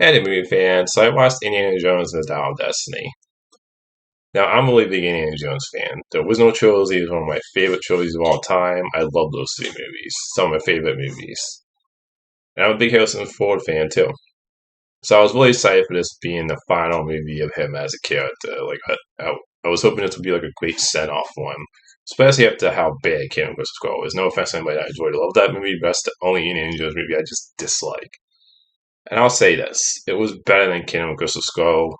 Hey, movie fan. So I watched Indiana Jones and the Dial of Destiny. Now, I'm a really big Indiana Jones fan. The original trilogy is one of my favorite trilogies of all time. I love those three movies. Some of my favorite movies. And I'm a big Harrison Ford fan, too. So I was really excited for this being the final movie of him as a character. I was hoping this would be like a great send-off for him. Especially after how bad Kingdom Crystal Skull was. No offense to anybody that enjoyed it. I love that movie, but that's the only Indiana Jones movie I just dislike. And I'll say this. It was better than Kingdom Crystal Skull,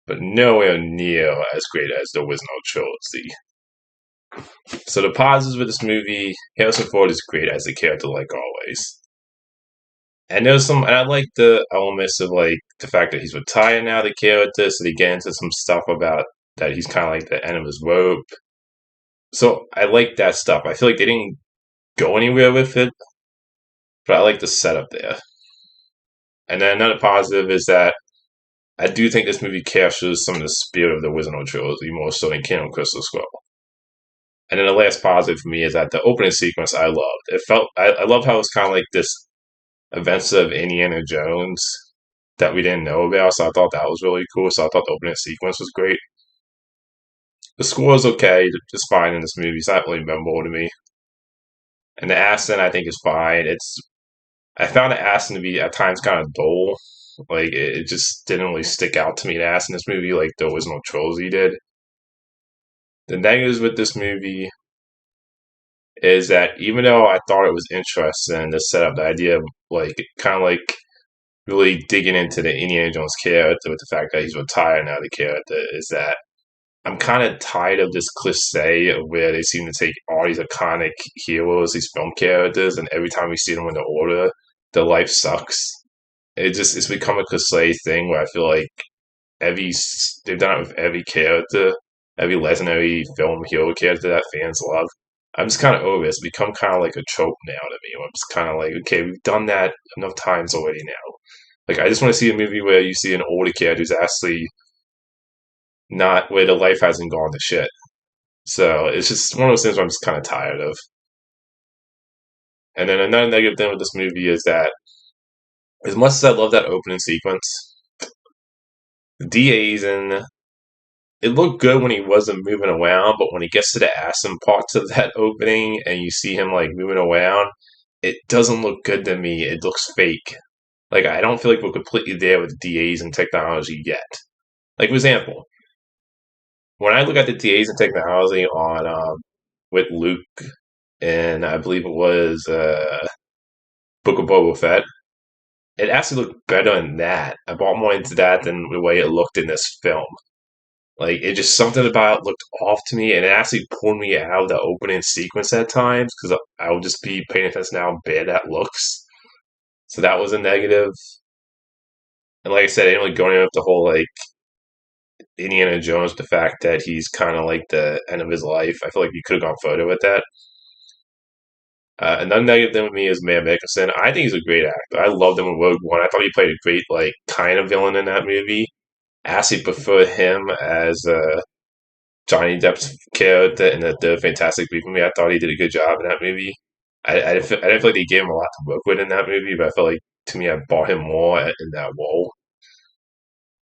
but nowhere near as great as the original trilogy. So the positives with this movie, Harrison Ford is great as a character, like always. And and I like the elements of like the fact that he's retired now, the character, so they get into some stuff about that he's kind of like the end of his rope. So I like that stuff. I feel like they didn't go anywhere with it, but I like the setup there. And then another positive is that I do think this movie captures some of the spirit of the original trilogy more so than Kingdom Crystal Skull. And then the last positive for me is that the opening sequence I loved. I love how it's kind of like this events of Indiana Jones that we didn't know about. So I thought that was really cool. So I thought the opening sequence was great. The score is okay, just fine in this movie. It's not really memorable to me. And the accent I think is fine. I found the accent to be at times kind of dull. Like it just didn't really stick out to me. The accent in this movie, like the original trilogy did. The negatives with this movie is that even though I thought it was interesting to set up the idea of like kind of like really digging into the Indiana Jones character with the fact that he's retired now, the character is that I'm kind of tired of this cliche of where they seem to take all these iconic heroes, these film characters, and every time we see them in the order, their life sucks. It's become a cliche thing where I feel like every they've done it with every character, every legendary film hero character that fans love. I'm just kind of over it. It's become kind of like a trope now to me. I'm just kind of like, okay, we've done that enough times already now. Like, I just want to see a movie where you see an older character who's actually not where the life hasn't gone to shit. So it's just one of those things where I'm just kind of tired of. And then another negative thing with this movie is that, as much as I love that opening sequence, the DAs and it looked good when he wasn't moving around, but when he gets to the action parts of that opening and you see him like moving around, it doesn't look good to me. It looks fake. Like I don't feel like we're completely there with DAs and technology yet. Like for example, when I look at the DAs and technology on with Luke and I believe it was Book of Boba Fett, it actually looked better in that. I bought more into that than the way it looked in this film. Like it just something about it looked off to me, and it actually pulled me out of the opening sequence at times because I would just be paying attention to how bad that looks. So that was a negative. And like I said, I didn't really go into the whole like Indiana Jones, the fact that he's kind of like the end of his life. I feel like you could have gone further with that. Another negative thing with me is Matt Mickelson. I think he's a great actor. I loved him in Rogue One. I thought he played a great like kind of villain in that movie. I actually prefer him as Johnny Depp's character in the Fantastic Beasts movie. I thought he did a good job in that movie. I didn't feel like they gave him a lot to work with in that movie, but I felt like to me I bought him more in that role.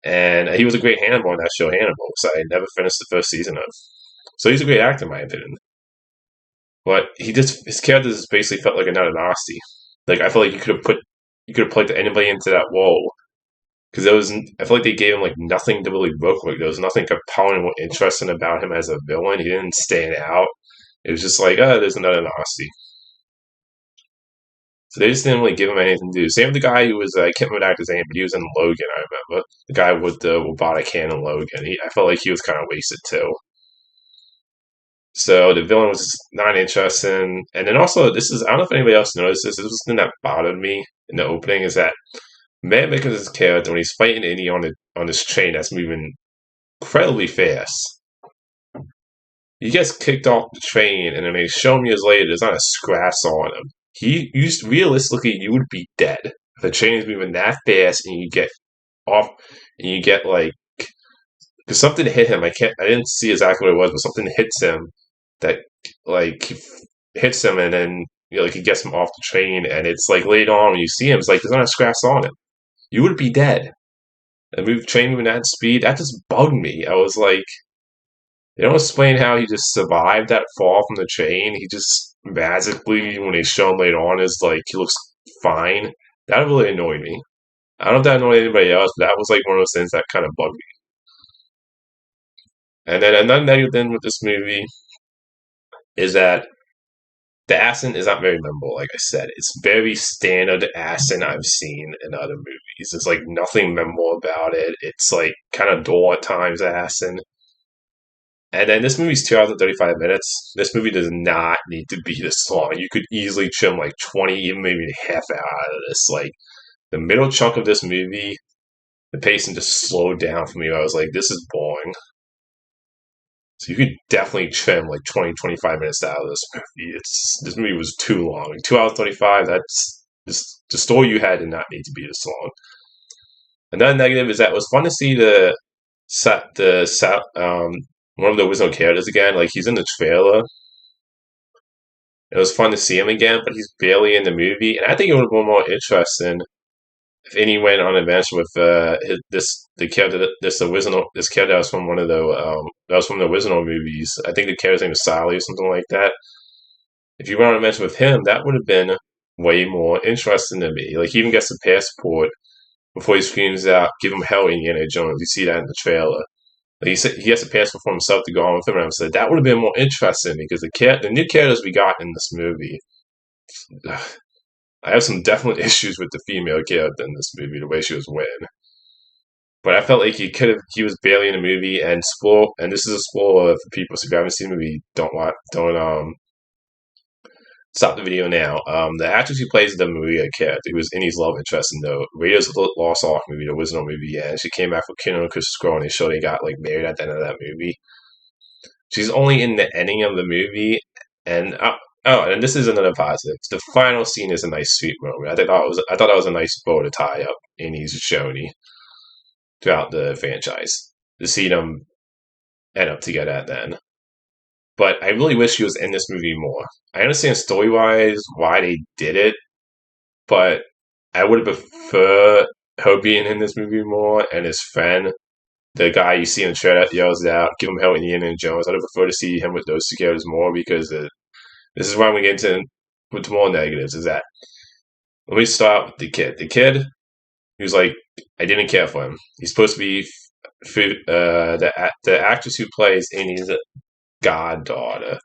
And he was a great Hannibal in that show Hannibal, so I never finished the first season of. So he's a great actor in my opinion. But his character just basically felt like another nasty. Like I felt like you could have put anybody into that role because I feel like they gave him like nothing to really work with. There was nothing compelling or interesting about him as a villain. He didn't stand out. It was just like, oh, there's another Nazi. So they just didn't really give him anything to do. Same with the guy who was, I can't remember the actor's name, but he was in Logan, I remember. The guy with the robotic hand in Logan. I felt like he was kind of wasted too. So the villain was not interesting. And then also, I don't know if anybody else noticed this was something that bothered me in the opening, is that Matt Mikkelsen's character, when he's fighting Indy on this train that's moving incredibly fast, he gets kicked off the train, and then they show him years later, there's not a scratch on him. Realistically, you would be dead if the train is moving that fast and you get off, and you get like, because something hit him. I didn't see exactly what it was, but something hits him that like hits him, and then like he gets him off the train, and it's like later on when you see him, it's like there's not a scratch on him. you would be dead. A train moving at speed, that just bugged me. I was like, they don't explain how he just survived that fall from the train. He just magically, when they show him later on, is like, he looks fine. That really annoyed me. I don't know if that annoyed anybody else, but that was like one of those things that kind of bugged me. And then another negative thing with this movie is that the accent is not very memorable. Like I said, it's very standard accent I've seen in other movies. It's like nothing memorable about it. It's like kind of dull at times accent. And then this movie's 2 hours and 35 minutes. This movie does not need to be this long. You could easily trim like 20, even maybe a half hour out of this. Like the middle chunk of this movie, the pacing just slowed down for me. I was like, this is boring. So you could definitely trim like 20, 25 minutes out of this movie. This movie was too long. Like 2 hours 35, that's just the story you had did not need to be this long. Another negative is that it was fun to see one of the original characters again. Like he's in the trailer. It was fun to see him again, but he's barely in the movie. And I think it would have been more interesting if any went on an adventure with the character this character that was from one of the that was from the original movies. I think the character's name is Sally or something like that. If you went on an adventure with him, that would have been way more interesting to me. Like he even gets a passport before he screams out, "Give him hell, Indiana Jones." You see that in the trailer. Like he said, he has a passport for himself to go on with him, and I said that would have been more interesting because the new characters we got in this movie. I have some definite issues with the female character in this movie, the way she was written. But I felt like he was barely in the movie, and this is a spoiler for people, so if you haven't seen the movie, don't stop the video now. The actress who plays the Maria character, who was Innie's love interest in the Raiders of the Lost Ark movie, the original movie, yeah, and she came back with Keanu and Chris Crow, and they showed they got like married at the end of that movie. She's only in the ending of the movie, and and this is another positive. The final scene is a nice, sweet moment. I thought that was a nice bow to tie up Innie's journey throughout the franchise to see them end up together at the end. But I really wish she was in this movie more. I understand story wise why they did it, but I would have preferred her being in this movie more and his friend, the guy you see in the trailer that yells out, "Give him hell, Indiana Jones." I'd have preferred to see him with those two characters more because this is why we get into with more negatives. Is that let me start with the kid. The kid, he was like, I didn't care for him. He's supposed to be the actress who plays Annie's goddaughter,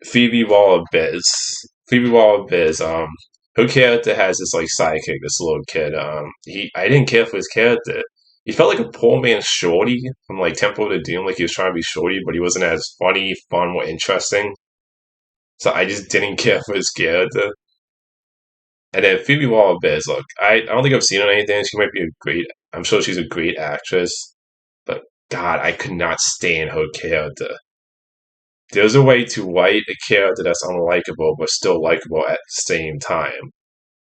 Phoebe Waller-Bridge. Phoebe Waller-Bridge. Her character has this like sidekick, this little kid. I didn't care for his character. He felt like a poor man's Shorty from like Temple of the Doom. Like he was trying to be Shorty, but he wasn't as funny, fun, or interesting. So I just didn't care for his character. And then Phoebe Waller-Bridge, look, I don't think I've seen her in anything. She might be a great. I'm sure she's a great actress, but God, I could not stand her character. There's a way to write a character that's unlikable but still likable at the same time.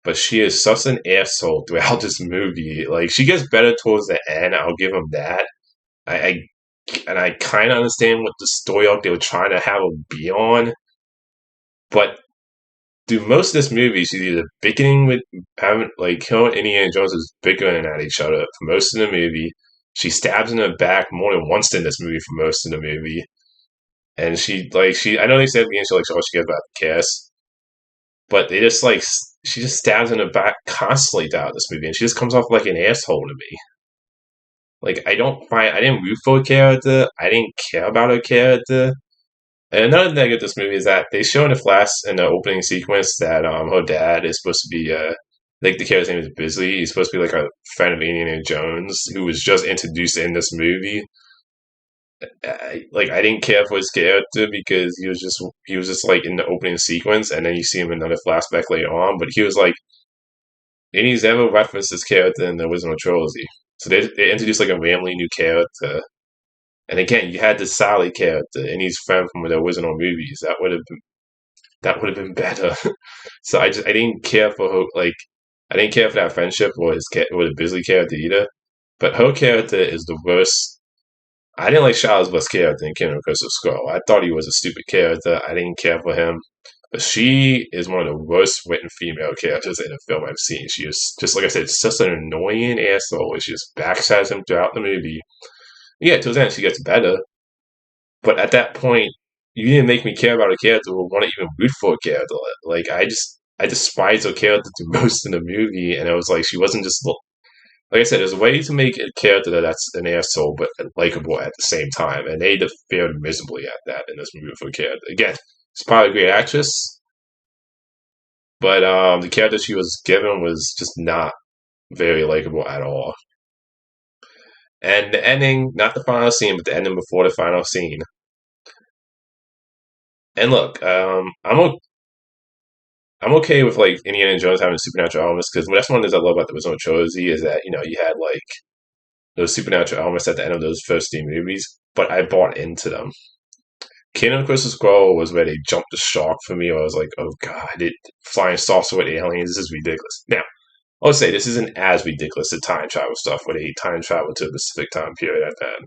But she is such an asshole throughout this movie. Like she gets better towards the end. I'll give him that. I and I kind of understand what the story arc they were trying to have her be on, but through most of this movie, she's either bickering with having like her and Indiana Jones is bickering at each other for most of the movie. She stabs in the back more than once in this movie for most of the movie. And she I know they said at the beginning she cares about the cast, but they just like she just stabs in the back constantly throughout this movie, and she just comes off like an asshole to me. Like I didn't root for her character, I didn't care about her character. And another thing of this movie is that they show in the opening sequence that her dad is supposed to be like the character's name is Bisley. He's supposed to be like a friend of Indiana Jones who was just introduced in this movie. I didn't care for his character because he was just like in the opening sequence, and then you see him in another flashback later on. But he was like, and he's never referenced this character in the original trilogy. So they introduced like a randomly new character, and again you had the Sally character, and he's friend from the original movies. That would have been better. So I didn't care for her I didn't care for that friendship or the Bisley character either. But her character is the worst. I didn't like Shia LaBeouf's character in Kingdom of Crystal Skull. I thought he was a stupid character. I didn't care for him. She is one of the worst written female characters in a film I've seen. She is just like I said, just an annoying asshole. She just backstabs him throughout the movie. Yeah, till then she gets better, but at that point, you didn't make me care about a character or want to even root for a character. Like I despise her character the most in the movie, and it was like she wasn't just like I said. There's a way to make a character that's an asshole but likable at the same time, and they failed miserably at that in this movie for a character. Again, she's probably a great actress, but the character she was given was just not very likable at all. And the ending, not the final scene, but the ending before the final scene. And look, I'm okay with like Indiana Jones having supernatural elements because that's one of the things I love about the original trilogy is that you had like those supernatural elements at the end of those first three movies, but I bought into them. Kingdom of Crystal Skull was where they jumped the shark for me. Where I was like, oh god, flying saucer with aliens, this is ridiculous. Now, I'll say this isn't as ridiculous as time travel stuff where they time travel to a specific time period at that.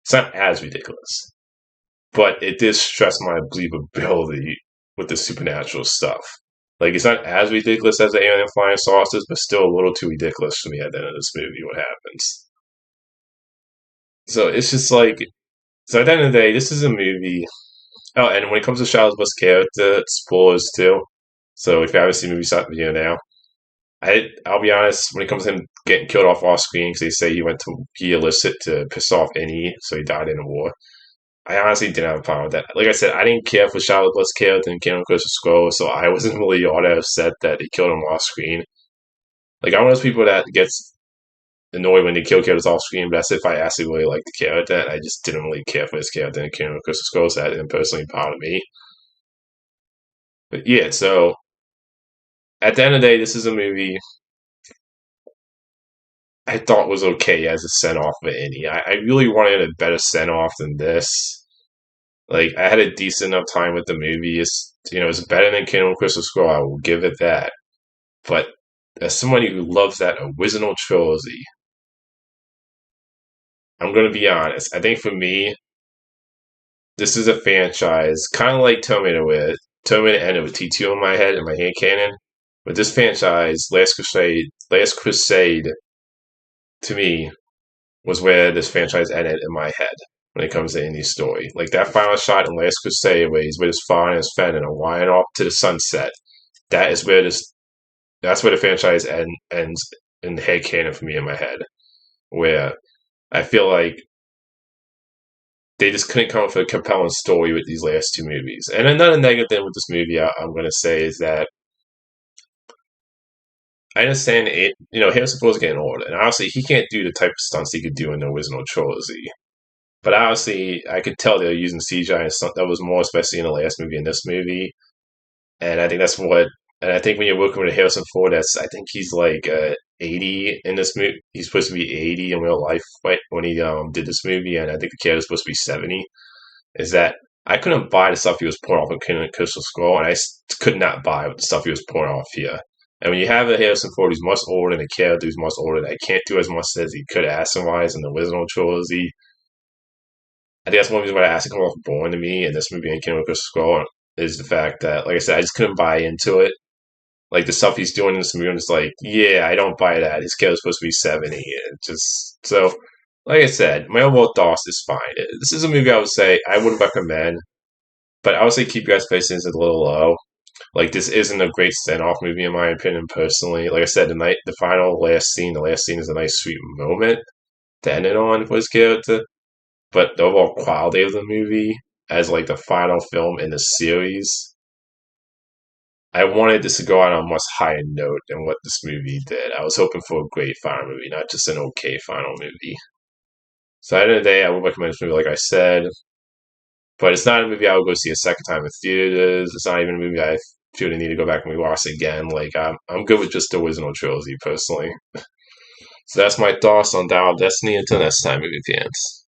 It's not as ridiculous, but it did stress my believability with the supernatural stuff. Like it's not as ridiculous as the alien flying saucers, but still a little too ridiculous for me at the end of this movie. What happens? So it's just like so. At the end of the day, this is a movie. Oh, and when it comes to Shia LaBeouf's character, spoilers too. So if you haven't seen the movie, stop the video now. I'll be honest. When it comes to him getting killed off screen, because they say he went to be illicit to piss off any, so he died in a war. I honestly didn't have a problem with that. Like I said, I didn't care for Shia LaBeouf's character in Kingdom of Crystal Skull, so I wasn't really all that upset that they killed him off screen. Like I'm one of those people that gets annoyed when they kill characters off screen, but that's if I actually really like the character. And I just didn't really care for his character in Kingdom of Crystal Skull, so that didn't personally bother me. But yeah, so at the end of the day, this is a movie I thought was okay as a send off for Indy. I really wanted a better send off than this. Like I had a decent enough time with the movie. It's better than Kingdom of Crystal Skull. I will give it that. But as somebody who loves that original trilogy, I'm going to be honest. I think for me, this is a franchise kind of like Terminator, where Terminator ended with T2 in my head and my hand cannon. But this franchise, Last Crusade, to me was where this franchise ended in my head when it comes to any story. Like that final shot in Last Crusade where he's with his father and his friend and are wiring off to the sunset. That is where this. That's where the franchise ends in the head canon for me in my head, where I feel like they just couldn't come up with a compelling story with these last two movies. And another negative thing with this movie, I'm going to say, is that I understand it. Harrison Ford's getting older, and obviously he can't do the type of stunts he could do in the original trilogy. But obviously, I could tell they're using CGI and stuff that was more, especially in the last movie and this movie. And I think that's what. And I think when you're working with Harrison Ford, I think he's like 80 in this movie. He's supposed to be 80 in real life, right, when he did this movie, and I think the character's supposed to be 70. Is that I couldn't buy the stuff he was pouring off in Kingdom of Crystal Skull, and could not buy the stuff he was pouring off here. And when you have a Harrison Ford who's much older and a character who's much older that can't do as much as he could accent-wise in the original trilogy, I think that's one reason why the accent comes off boring to me in this movie and Kingdom of Crystal Skull is the fact that, like I said, I just couldn't buy into it. Like the stuff he's doing in this movie, I'm just like, yeah, I don't buy that. His character's supposed to be 70. And just so, like I said, my overall thoughts is fine. This is a movie I would say I would recommend, but I would say keep your expectations a little low. Like this isn't a great send-off movie in my opinion, personally. Like I said, the last scene is a nice sweet moment to end it on for his character. But the overall quality of the movie as like the final film in the series, I wanted this to go out on a much higher note than what this movie did. I was hoping for a great final movie, not just an okay final movie. So at the end of the day, I would recommend this movie, like I said, but it's not a movie I would go see a second time in theaters. It's not even a movie I feel the need to go back and rewatch again. Like I'm good with just the original trilogy personally. So that's my thoughts on Dial of Destiny. Until next time, movie fans.